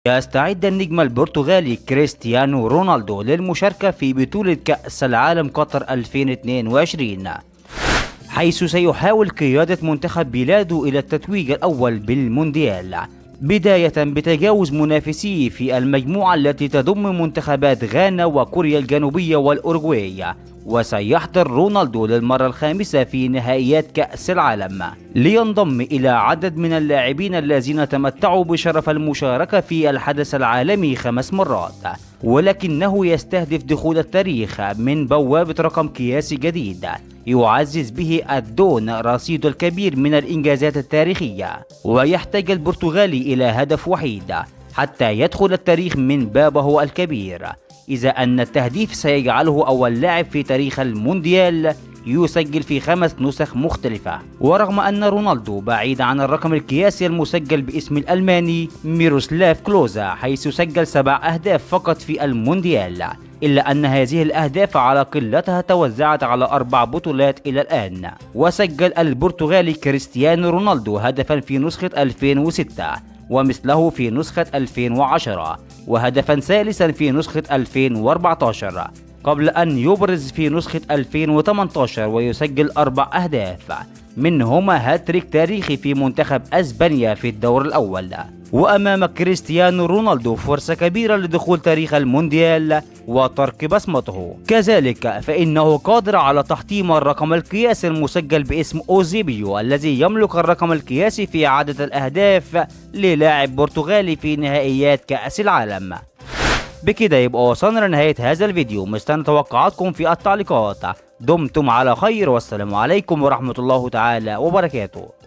يستعد النجم البرتغالي كريستيانو رونالدو للمشاركة في بطولة كأس العالم قطر 2022، حيث سيحاول قيادة منتخب بلاده إلى التتويج الأول بالمونديال، بداية بتجاوز منافسيه في المجموعة التي تضم منتخبات غانا وكوريا الجنوبية والأوروغواي. وسيحضر رونالدو للمرة الخامسة في نهائيات كأس العالم، لينضم إلى عدد من اللاعبين الذين تمتعوا بشرف المشاركة في الحدث العالمي 5 مرات، ولكنه يستهدف دخول التاريخ من بوابة رقم قياسي جديد يعزز به الدون رصيد الكبير من الإنجازات التاريخية. ويحتاج البرتغالي إلى هدف وحيد حتى يدخل التاريخ من بابه الكبير، إذا أن التهديف سيجعله أول لاعب في تاريخ المونديال يسجل في 5 نسخ مختلفة. ورغم أن رونالدو بعيد عن الرقم القياسي المسجل باسم الألماني ميروسلاف كلوزا، حيث سجل 7 أهداف فقط في المونديال، إلا أن هذه الأهداف على قلتها توزعت على 4 بطولات إلى الآن. وسجل البرتغالي كريستيانو رونالدو هدفا في نسخة 2006، ومثله في نسخة 2010، وهدفا ثالثا في نسخة 2014، قبل أن يبرز في نسخة 2018 ويسجل 4 أهداف، منهما هاتريك تاريخي في منتخب أسبانيا في الدور الأول. وأمام كريستيانو رونالدو فرصة كبيرة لدخول تاريخ المونديال وترك بصمته، كذلك فإنه قادر على تحطيم الرقم القياسي المسجل باسم أوزيبيو، الذي يملك الرقم القياسي في عدد الأهداف للاعب برتغالي في نهائيات كأس العالم. بكده يبقى وصلنا لنهاية هذا الفيديو، مستني توقعاتكم في التعليقات. دمتم على خير، والسلام عليكم ورحمة الله تعالى وبركاته.